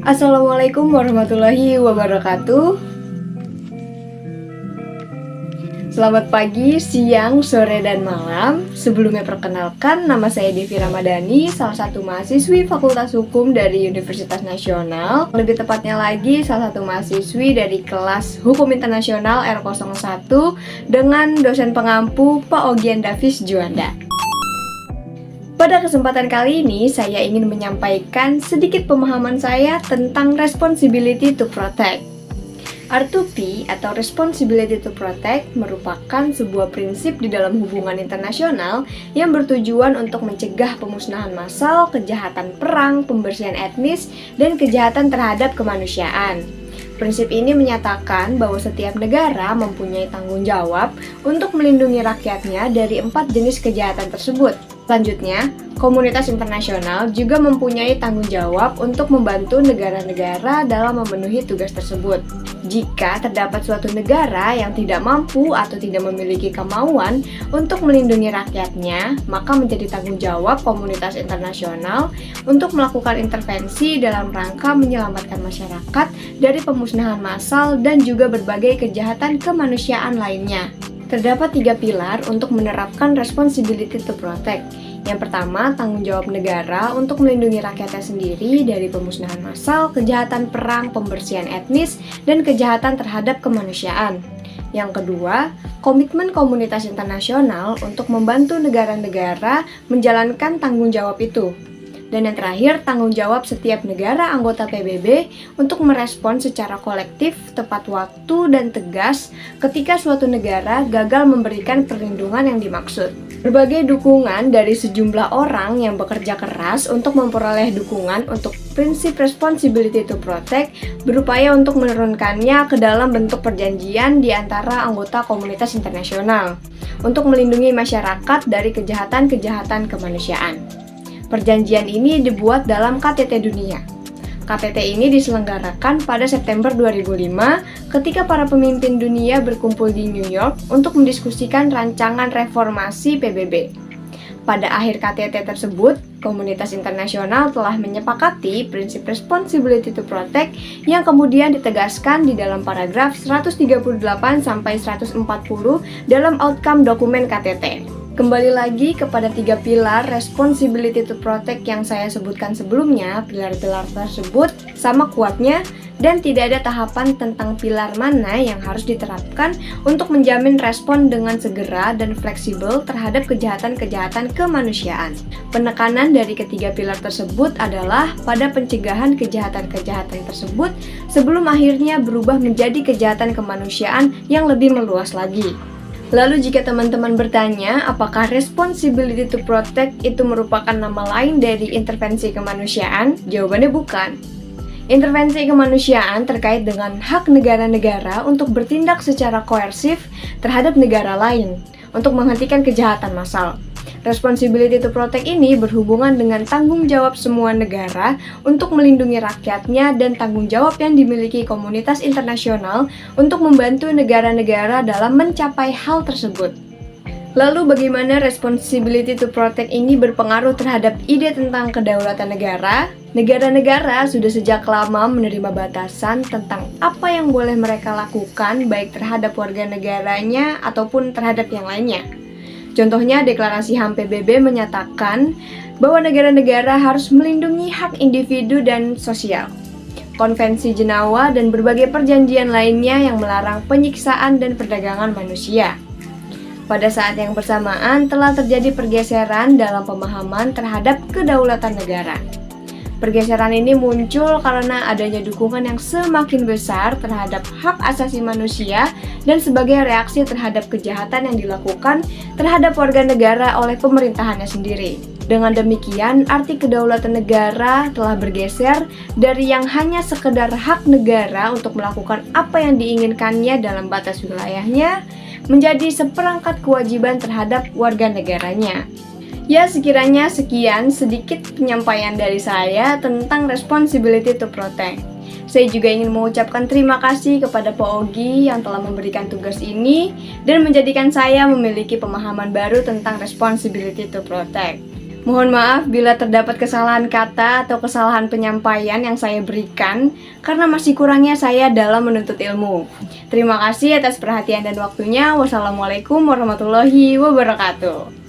Assalamualaikum warahmatullahi wabarakatuh. Selamat pagi, siang, sore, dan malam. Sebelumnya perkenalkan, nama saya Devi Ramadhani, salah satu mahasiswi Fakultas Hukum dari Universitas Nasional. Lebih tepatnya lagi, salah satu mahasiswi dari kelas Hukum Internasional R01 dengan dosen pengampu Pak Ogien Davis Juanda. Pada kesempatan kali ini, saya ingin menyampaikan sedikit pemahaman saya tentang responsibility to protect. R2P atau Responsibility to Protect merupakan sebuah prinsip di dalam hubungan internasional yang bertujuan untuk mencegah pemusnahan massal, kejahatan perang, pembersihan etnis, dan kejahatan terhadap kemanusiaan. Prinsip ini menyatakan bahwa setiap negara mempunyai tanggung jawab untuk melindungi rakyatnya dari 4 jenis kejahatan tersebut. Selanjutnya, komunitas internasional juga mempunyai tanggung jawab untuk membantu negara-negara dalam memenuhi tugas tersebut. Jika terdapat suatu negara yang tidak mampu atau tidak memiliki kemauan untuk melindungi rakyatnya, maka menjadi tanggung jawab komunitas internasional untuk melakukan intervensi dalam rangka menyelamatkan masyarakat dari pemusnahan massal dan juga berbagai kejahatan kemanusiaan lainnya. Terdapat 3 pilar untuk menerapkan responsibility to protect. Yang pertama, tanggung jawab negara untuk melindungi rakyatnya sendiri dari pemusnahan massal, kejahatan perang, pembersihan etnis, dan kejahatan terhadap kemanusiaan. Yang kedua, komitmen komunitas internasional untuk membantu negara-negara menjalankan tanggung jawab itu. Dan yang terakhir, tanggung jawab setiap negara anggota PBB untuk merespon secara kolektif, tepat waktu, dan tegas ketika suatu negara gagal memberikan perlindungan yang dimaksud. Berbagai dukungan dari sejumlah orang yang bekerja keras untuk memperoleh dukungan untuk prinsip responsibility to protect berupaya untuk menurunkannya ke dalam bentuk perjanjian di antara anggota komunitas internasional untuk melindungi masyarakat dari kejahatan-kejahatan kemanusiaan. Perjanjian ini dibuat dalam KTT Dunia. KTT ini diselenggarakan pada September 2005 ketika para pemimpin dunia berkumpul di New York untuk mendiskusikan rancangan reformasi PBB. Pada akhir KTT tersebut, komunitas internasional telah menyepakati prinsip responsibility to protect yang kemudian ditegaskan di dalam paragraf 138 sampai 140 dalam outcome dokumen KTT. Kembali lagi kepada 3 pilar responsibility to protect yang saya sebutkan sebelumnya, pilar-pilar tersebut sama kuatnya dan tidak ada tahapan tentang pilar mana yang harus diterapkan untuk menjamin respon dengan segera dan fleksibel terhadap kejahatan-kejahatan kemanusiaan. Penekanan dari ketiga pilar tersebut adalah pada pencegahan kejahatan-kejahatan tersebut sebelum akhirnya berubah menjadi kejahatan kemanusiaan yang lebih meluas lagi. Lalu jika teman-teman bertanya, apakah responsibility to protect itu merupakan nama lain dari intervensi kemanusiaan? Jawabannya bukan. Intervensi kemanusiaan terkait dengan hak negara-negara untuk bertindak secara koersif terhadap negara lain untuk menghentikan kejahatan massal. Responsibility to protect ini berhubungan dengan tanggung jawab semua negara untuk melindungi rakyatnya dan tanggung jawab yang dimiliki komunitas internasional untuk membantu negara-negara dalam mencapai hal tersebut. Lalu bagaimana responsibility to protect ini berpengaruh terhadap ide tentang kedaulatan negara? Negara-negara sudah sejak lama menerima batasan tentang apa yang boleh mereka lakukan baik terhadap warga negaranya ataupun terhadap yang lainnya. Contohnya, Deklarasi HAM PBB menyatakan bahwa negara-negara harus melindungi hak individu dan sosial. Konvensi Jenawa dan berbagai perjanjian lainnya yang melarang penyiksaan dan perdagangan manusia. Pada saat yang bersamaan telah terjadi pergeseran dalam pemahaman terhadap kedaulatan negara. Pergeseran ini muncul karena adanya dukungan yang semakin besar terhadap hak asasi manusia dan sebagai reaksi terhadap kejahatan yang dilakukan terhadap warga negara oleh pemerintahannya sendiri. Dengan demikian, arti kedaulatan negara telah bergeser dari yang hanya sekedar hak negara untuk melakukan apa yang diinginkannya dalam batas wilayahnya, menjadi seperangkat kewajiban terhadap warga negaranya. Ya, sekiranya sekian sedikit penyampaian dari saya tentang responsibility to protect. Saya juga ingin mengucapkan terima kasih kepada Pak Ogi yang telah memberikan tugas ini dan menjadikan saya memiliki pemahaman baru tentang responsibility to protect. Mohon maaf bila terdapat kesalahan kata atau kesalahan penyampaian yang saya berikan karena masih kurangnya saya dalam menuntut ilmu. Terima kasih atas perhatian dan waktunya. Wassalamualaikum warahmatullahi wabarakatuh.